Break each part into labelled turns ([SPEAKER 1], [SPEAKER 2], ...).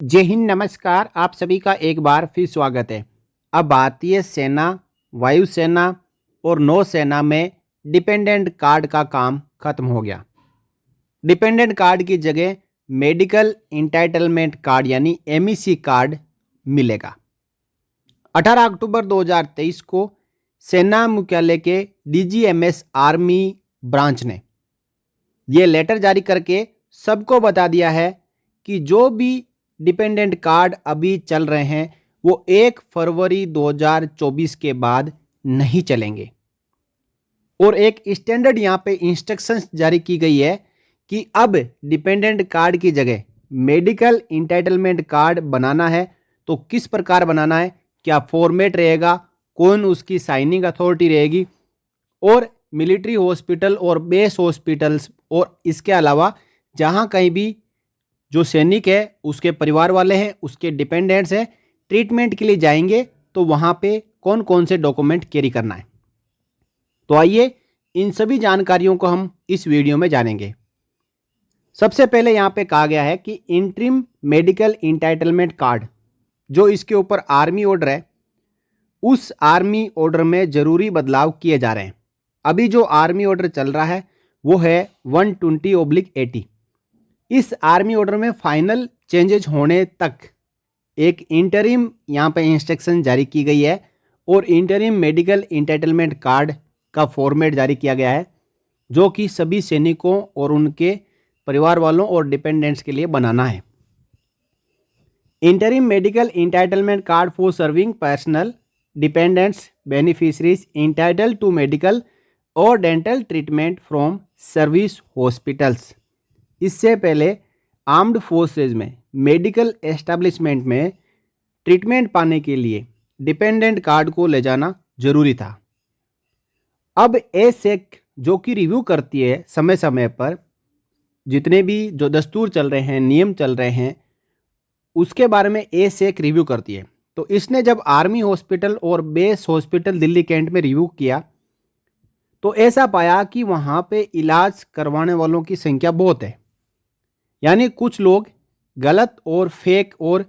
[SPEAKER 1] जय हिंद, नमस्कार। आप सभी का एक बार फिर स्वागत है। अब भारतीय सेना, वायुसेना और नौसेना में डिपेंडेंट कार्ड का काम खत्म हो गया। डिपेंडेंट कार्ड की जगह मेडिकल इंटाइटलमेंट कार्ड यानी एमईसी कार्ड मिलेगा। 18 अक्टूबर 2023 को सेना मुख्यालय के डीजीएमएस आर्मी ब्रांच ने ये लेटर जारी करके सबको बता दिया है कि जो भी डिपेंडेंट कार्ड अभी चल रहे हैं वो 1 फरवरी 2024 के बाद नहीं चलेंगे। और एक स्टैंडर्ड यहाँ पे इंस्ट्रक्शंस जारी की गई है कि अब डिपेंडेंट कार्ड की जगह मेडिकल इंटाइटलमेंट कार्ड बनाना है तो किस प्रकार बनाना है, क्या फॉर्मेट रहेगा, कौन उसकी साइनिंग अथॉरिटी रहेगी, और मिलिट्री हॉस्पिटल और बेस हॉस्पिटल्स और इसके अलावा जहाँ कहीं भी जो सैनिक है उसके परिवार वाले हैं, उसके डिपेंडेंट्स हैं, ट्रीटमेंट के लिए जाएंगे तो वहाँ पे कौन कौन से डॉक्यूमेंट कैरी करना है। तो आइए इन सभी जानकारियों को हम इस वीडियो में जानेंगे। सबसे पहले यहाँ पे कहा गया है कि इंटरिम मेडिकल इंटाइटलमेंट कार्ड, जो इसके ऊपर आर्मी ऑर्डर है, उस आर्मी ऑर्डर में ज़रूरी बदलाव किए जा रहे हैं। अभी जो आर्मी ऑर्डर चल रहा है वो है 120/80। इस आर्मी ऑर्डर में फाइनल चेंजेज होने तक एक इंटरिम यहाँ पे इंस्ट्रक्शन जारी की गई है और इंटरिम मेडिकल इंटाइटलमेंट कार्ड का फॉर्मेट जारी किया गया है, जो कि सभी सैनिकों और उनके परिवार वालों और डिपेंडेंट्स के लिए बनाना है। Interim medical entitlement card for serving personnel dependents beneficiaries entitle to medical और dental treatment from service hospitals. इससे पहले आर्म्ड फोर्सेज में मेडिकल एस्टेब्लिशमेंट में ट्रीटमेंट पाने के लिए डिपेंडेंट कार्ड को ले जाना जरूरी था। अब एसेक जो कि रिव्यू करती है समय समय पर जितने भी जो दस्तूर चल रहे हैं, नियम चल रहे हैं, उसके बारे में एसेक रिव्यू करती है। तो इसने जब आर्मी हॉस्पिटल और बेस हॉस्पिटल दिल्ली कैंट में रिव्यू किया तो ऐसा पाया कि वहाँ पे इलाज करवाने वालों की संख्या बहुत है। यानी कुछ लोग गलत और फेक और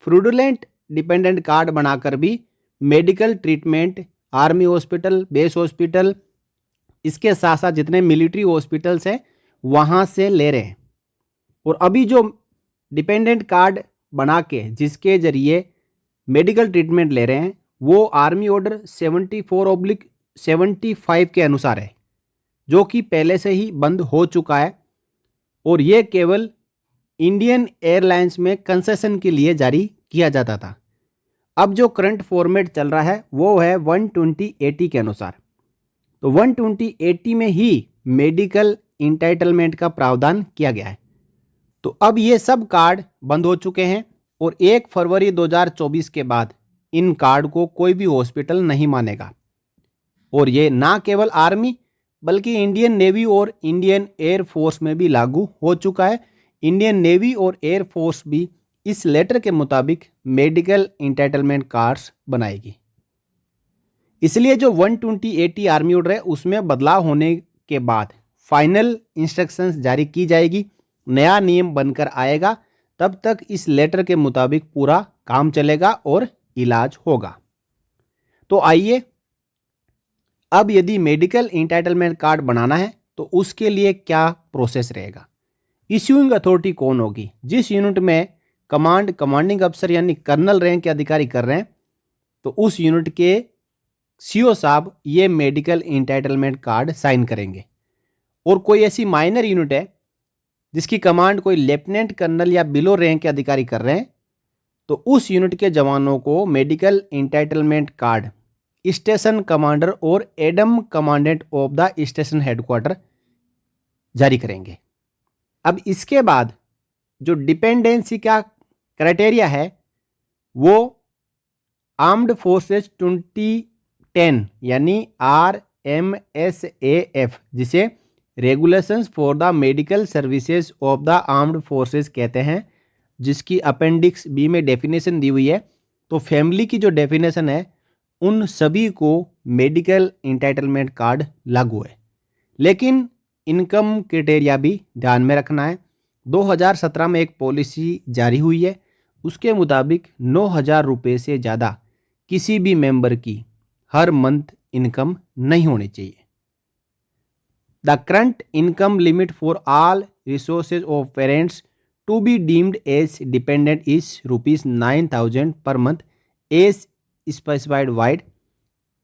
[SPEAKER 1] फ्रॉडुलेंट डिपेंडेंट कार्ड बनाकर भी medical treatment army hospital, base hospital, इसके साथ साथ जितने मिलिट्री हॉस्पिटल्स हैं वहाँ से ले रहे हैं। और अभी जो डिपेंडेंट कार्ड बना के जिसके ज़रिए मेडिकल ट्रीटमेंट ले रहे हैं वो आर्मी ऑर्डर 74/75 के अनुसार है, जो कि पहले से ही बंद हो चुका है और ये केवल इंडियन एयरलाइंस में कंसेशन के लिए जारी किया जाता था। अब जो करंट फॉर्मेट चल रहा है वो है 120/80 के अनुसार। तो 120/80 में ही मेडिकल इंटाइटलमेंट का प्रावधान किया गया है। तो अब ये सब कार्ड बंद हो चुके हैं और 1 फरवरी 2024 के बाद इन कार्ड को कोई भी हॉस्पिटल नहीं मानेगा। और ये ना केवल आर्मी बल्कि इंडियन नेवी और इंडियन एयर फोर्स में भी लागू हो चुका है। इंडियन नेवी और एयर फोर्स भी इस लेटर के मुताबिक मेडिकल इंटाइटलमेंट कार्ड्स बनाएगी। इसलिए जो 120/80 आर्मी ऑर्डर है उसमें बदलाव होने के बाद फाइनल इंस्ट्रक्शंस जारी की जाएगी, नया नियम बनकर आएगा। तब तक इस लेटर के मुताबिक पूरा काम चलेगा और इलाज होगा। तो आइए, अब यदि मेडिकल इंटाइटलमेंट कार्ड बनाना है तो उसके लिए क्या प्रोसेस रहेगा, इश्यूइंग अथॉरिटी कौन होगी, जिस यूनिट में कमांडिंग अफसर यानी कर्नल रैंक के अधिकारी कर रहे हैं तो उस यूनिट के सीओ साहब ये मेडिकल इंटाइटलमेंट कार्ड साइन करेंगे। और कोई ऐसी माइनर यूनिट है जिसकी कमांड कोई लेफ्टिनेंट कर्नल या बिलो रैंक के अधिकारी कर रहे हैं तो उस यूनिट के जवानों को medical entitlement card station commander और adm commandant of the station headquarter जारी करेंगे। अब इसके बाद जो डिपेंडेंसी का क्राइटेरिया है वो आर्म्ड फोर्सेस 2010 यानी RMSAF, जिसे regulations for the medical services of the armed forces कहते हैं, जिसकी अपेंडिक्स बी में डेफिनेशन दी हुई है। तो फैमिली की जो डेफिनेशन है उन सभी को मेडिकल इंटाइटलमेंट कार्ड लागू है, लेकिन इनकम क्राइटेरिया भी ध्यान में रखना है। 2017 में एक पॉलिसी जारी हुई है उसके मुताबिक 9,000 रुपये से ज़्यादा किसी भी मेंबर की हर मंथ इनकम नहीं होनी चाहिए। The current income limit for all resources of parents to be deemed as dependent is ₹9,000 per month as specified vide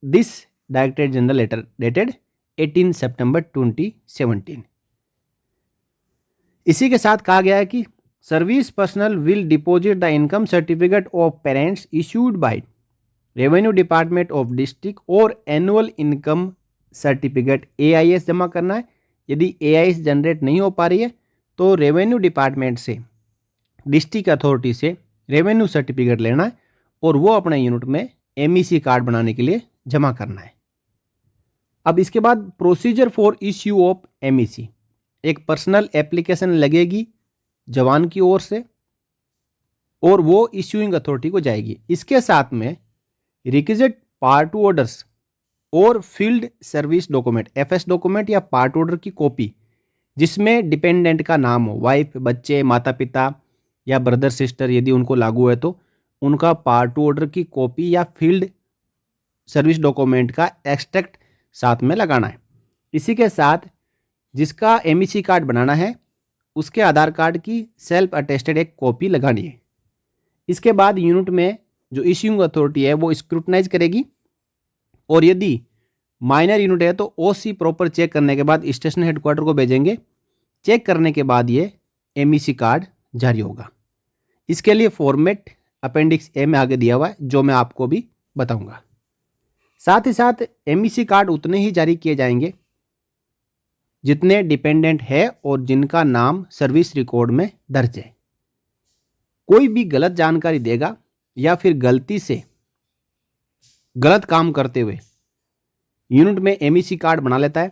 [SPEAKER 1] this director general letter dated 18 सितंबर 2017। इसी के साथ कहा गया है कि service personnel will deposit the income certificate of parents issued by revenue department of district और annual income certificate AIS जमा करना है। यदि AIS जनरेट नहीं हो पा रही है तो रेवेन्यू डिपार्टमेंट से, डिस्ट्रिक्ट अथॉरिटी से रेवेन्यू सर्टिफिकेट लेना है और वो अपने यूनिट में MEC कार्ड बनाने के लिए जमा करना है। अब इसके बाद procedure for issue of MEC, एक पर्सनल एप्लीकेशन लगेगी जवान की ओर से और वो इश्यूइंग अथॉरिटी को जाएगी। इसके साथ में रिक्विजिट पार्ट ऑर्डर्स और field service document FS document या पार्ट ऑर्डर की कॉपी जिसमें डिपेंडेंट का नाम हो, वाइफ, बच्चे, माता पिता या ब्रदर सिस्टर यदि उनको लागू है तो उनका पार्ट ऑर्डर की कॉपी या फील्ड सर्विस डॉक्यूमेंट का एक्सट्रैक्ट साथ में लगाना है। इसी के साथ जिसका MEC कार्ड बनाना है उसके आधार कार्ड की सेल्फ अटेस्टेड एक कॉपी लगानी है। इसके बाद यूनिट में जो इश्यूइंग अथॉरिटी है वो स्क्रूटनाइज करेगी और यदि माइनर यूनिट है तो OC प्रॉपर चेक करने के बाद स्टेशन हेडक्वार्टर को भेजेंगे। चेक करने के बाद ये MEC कार्ड जारी होगा। इसके लिए फॉर्मेट अपेंडिक्स A में आगे दिया हुआ है जो मैं आपको भी बताऊंगा। साथ ही साथ MEC कार्ड उतने ही जारी किए जाएंगे जितने डिपेंडेंट है और जिनका नाम सर्विस रिकॉर्ड में दर्ज है। कोई भी गलत जानकारी देगा या फिर गलती से गलत काम करते हुए यूनिट में MEC कार्ड बना लेता है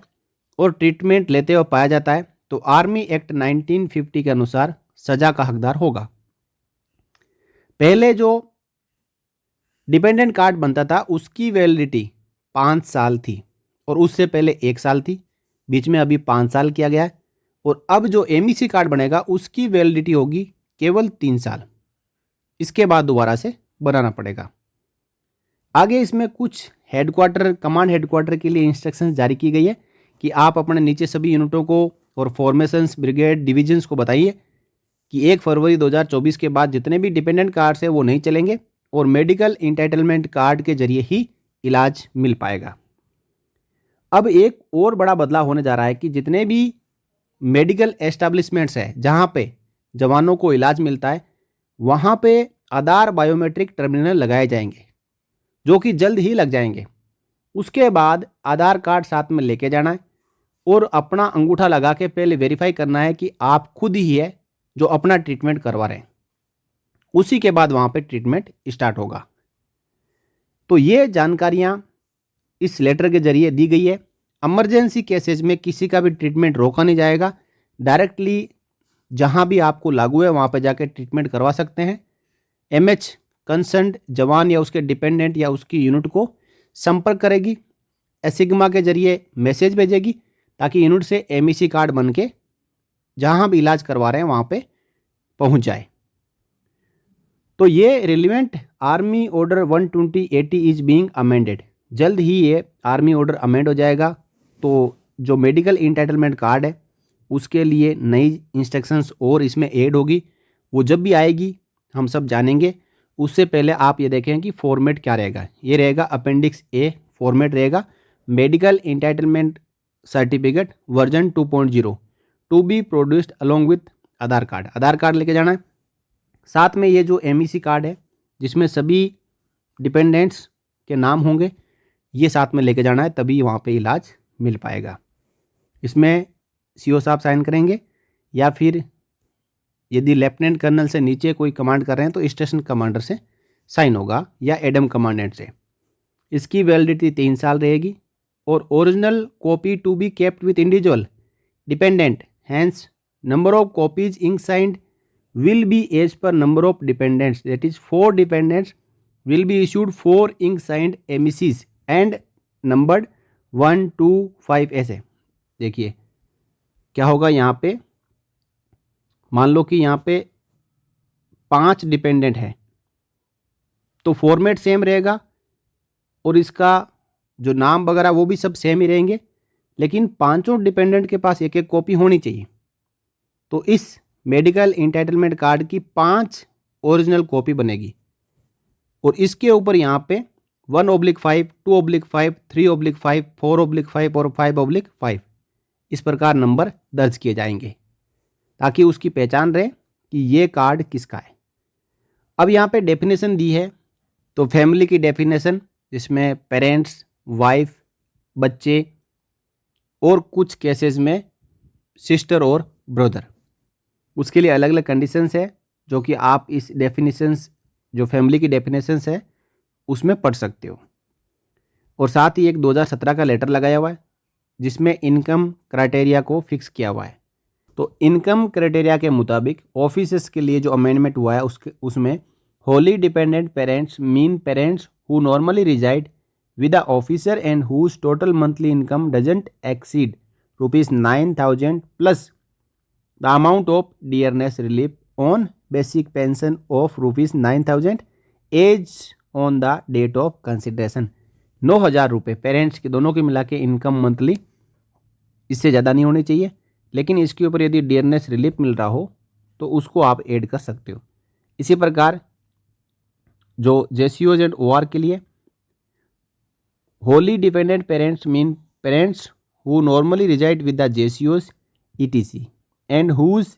[SPEAKER 1] और ट्रीटमेंट लेते हुए पाया जाता है तो आर्मी एक्ट 1950 के अनुसार सजा का हकदार होगा। पहले जो डिपेंडेंट कार्ड बनता था उसकी वैलिडिटी 5 साल थी और उससे पहले 1 साल थी, बीच में अभी 5 साल किया गया है। और अब जो MEC कार्ड बनेगा उसकी वैलिडिटी होगी केवल 3 साल। इसके बाद दोबारा से बनाना पड़ेगा। आगे इसमें कुछ हेडक्वार्टर, कमांड हेडक्वार्टर के लिए इंस्ट्रक्शंस जारी की गई है कि आप अपने नीचे सभी यूनिटों को और फॉर्मेशंस, ब्रिगेड, डिविजन्स को बताइए कि 1 फरवरी 2024 के बाद जितने भी डिपेंडेंट कार्ड्स हैं वो नहीं चलेंगे और मेडिकल इंटाइटलमेंट कार्ड के जरिए ही इलाज मिल पाएगा। अब एक और बड़ा बदलाव होने जा रहा है कि जितने भी मेडिकल एस्टैब्लिशमेंट्स हैं जहाँ पे जवानों को इलाज मिलता है वहाँ पे आधार बायोमेट्रिक टर्मिनल लगाए जाएंगे जो कि जल्द ही लग जाएंगे। उसके बाद आधार कार्ड साथ में लेके जाना है और अपना अंगूठा लगा के पहले वेरीफाई करना है कि आप खुद ही है जो अपना ट्रीटमेंट करवा रहे हैं। उसी के बाद वहाँ पे ट्रीटमेंट स्टार्ट होगा। तो ये जानकारियाँ इस लेटर के जरिए दी गई है। इमरजेंसी केसेस में किसी का भी ट्रीटमेंट रोका नहीं जाएगा। डायरेक्टली जहाँ भी आपको लागू है वहाँ पे जाके ट्रीटमेंट करवा सकते हैं। MH कंसर्न जवान या उसके डिपेंडेंट या उसकी यूनिट को संपर्क करेगी, एसिग्मा के जरिए मैसेज भेजेगी ताकि यूनिट से MEC कार्ड बन के जहाँ भी इलाज करवा रहे हैं वहाँ पे पहुँच जाए। तो ये relevant army order 12080 is being amended. जल्द ही ये आर्मी ऑर्डर अमेंड हो जाएगा। तो जो मेडिकल इंटाइटलमेंट कार्ड है उसके लिए नई इंस्ट्रक्शंस और इसमें ऐड होगी। वो जब भी आएगी हम सब जानेंगे। उससे पहले आप ये देखें कि फॉर्मेट क्या रहेगा। ये रहेगा अपेंडिक्स A फॉर्मेट रहेगा, medical entitlement certificate version 2.0 to be produced along with Aadhaar card. Aadhaar card लेके जाना है। साथ में ये जो MEC कार्ड है जिसमें सभी डिपेंडेंट्स के नाम होंगे ये साथ में लेके जाना है, तभी वहाँ पे इलाज मिल पाएगा। इसमें CO साहब साइन करेंगे या फिर यदि लेफ्टिनेंट कर्नल से नीचे कोई कमांड कर रहे हैं तो स्टेशन कमांडर से साइन होगा या एडम कमांडेंट से। इसकी वैलिडिटी 3 साल रहेगी और original copy to be kept with individual dependent, hence number of copies ink signed will be as per number of dependents, that is 4 dependents will be issued 4 ink signed MECs and numbered 1 2 5 ऐसे। देखिए क्या होगा यहाँ पे, मान लो कि यहाँ पे 5 डिपेंडेंट है तो फॉर्मेट सेम रहेगा और इसका जो नाम वगैरह वो भी सब सेम ही रहेंगे, लेकिन पांचों डिपेंडेंट के पास एक एक कॉपी होनी चाहिए। तो इस मेडिकल इंटाइटलमेंट कार्ड की 5 ओरिजिनल कॉपी बनेगी और इसके ऊपर यहाँ पे 1/5, 2/5, 3/5, 4/5 और 5/5 इस प्रकार नंबर दर्ज किए जाएंगे ताकि उसकी पहचान रहे कि ये कार्ड किसका है। अब यहाँ पे डेफिनेशन दी है, तो फैमिली की डेफिनेशन जिसमें पेरेंट्स, वाइफ, बच्चे और कुछ केसेस में सिस्टर और ब्रदर, उसके लिए अलग अलग कंडीशंस है जो कि आप इस डेफिनेशंस जो फैमिली की डेफिनेशंस है उसमें पढ़ सकते हो। और साथ ही एक 2017 का लेटर लगाया हुआ है जिसमें इनकम क्राइटेरिया को फिक्स किया हुआ है। तो इनकम क्राइटेरिया के मुताबिक ऑफिसर्स के लिए जो अमेंडमेंट हुआ है उसमें wholly dependent parents mean parents who normally reside with the officer and whose total monthly income doesn't exceed ₹9,000 plus the amount of dearness relief on basic pension of ₹9,000 as on the date of consideration। 9,000 रुपये parents के दोनों की मिला के income monthly, इससे ज़्यादा नहीं होनी चाहिए, लेकिन इसके ऊपर यदि डियरनेस रिलीफ मिल रहा हो तो उसको आप ऐड कर सकते हो। इसी प्रकार जो जेसीओज एंड ओआर के लिए wholly dependent parents mean parents who normally reside with the JCOs etc and whose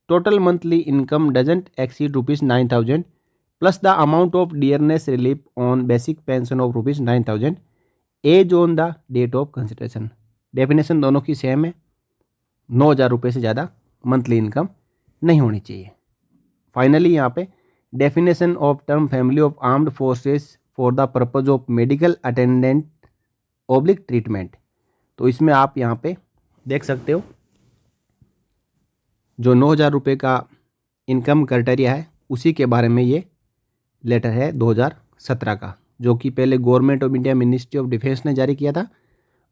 [SPEAKER 1] total monthly income doesn't exceed ₹9,000 plus the amount of dearness relief on basic pension of ₹9,000 age on the date of consideration। Definition दोनों की same है, 9,000 रुपये से ज़्यादा monthly income नहीं होनी चाहिए। Finally यहाँ पे definition of term family of armed forces for the purpose of medical attendant oblique treatment. तो इसमें आप यहाँ पे देख सकते हो जो 9,000 रुपये का इनकम क्राइटेरिया है उसी के बारे में ये लेटर है 2017 का, जो कि पहले government of India ministry of defence ने जारी किया था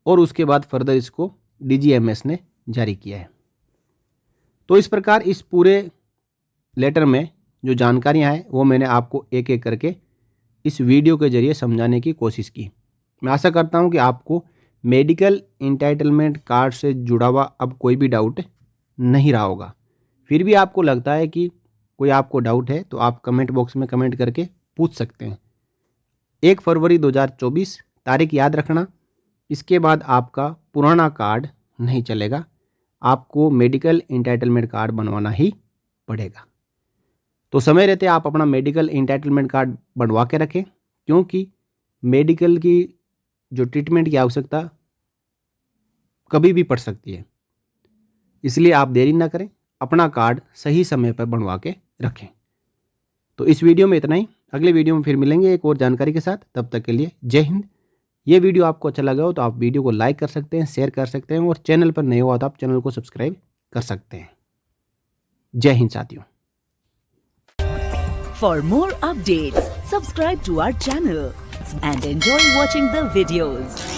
[SPEAKER 1] और उसके बाद फर्दर इसको DGMS ने जारी किया है। तो इस प्रकार इस पूरे लेटर में जो जानकारियाँ हैं वो मैंने आपको एक एक करके इस वीडियो के जरिए समझाने की कोशिश की। मैं आशा करता हूं कि आपको मेडिकल इंटाइटलमेंट कार्ड से जुड़ा हुआ अब कोई भी डाउट नहीं रहा होगा। फिर भी आपको लगता है कि कोई आपको डाउट है तो आप कमेंट बॉक्स में कमेंट करके पूछ सकते हैं। 1 फरवरी 2024 तारीख याद रखना, इसके बाद आपका पुराना कार्ड नहीं चलेगा, आपको मेडिकल इंटाइटलमेंट कार्ड बनवाना ही पड़ेगा। तो समय रहते आप अपना मेडिकल इंटाइटलमेंट कार्ड बनवा के रखें, क्योंकि मेडिकल की जो ट्रीटमेंट की आवश्यकता कभी भी पड़ सकती है, इसलिए आप देरी ना करें, अपना कार्ड सही समय पर बनवा के रखें। तो इस वीडियो में इतना ही, अगले वीडियो में फिर मिलेंगे एक और जानकारी के साथ। तब तक के लिए जय हिंद। ये वीडियो आपको अच्छा लगा हो तो आप वीडियो को लाइक कर सकते हैं, शेयर कर सकते हैं और चैनल पर नए हो तो आप चैनल को सब्सक्राइब कर सकते हैं। जय हिंद साथियों।
[SPEAKER 2] For more updates, subscribe to our channel and enjoy watching the videos.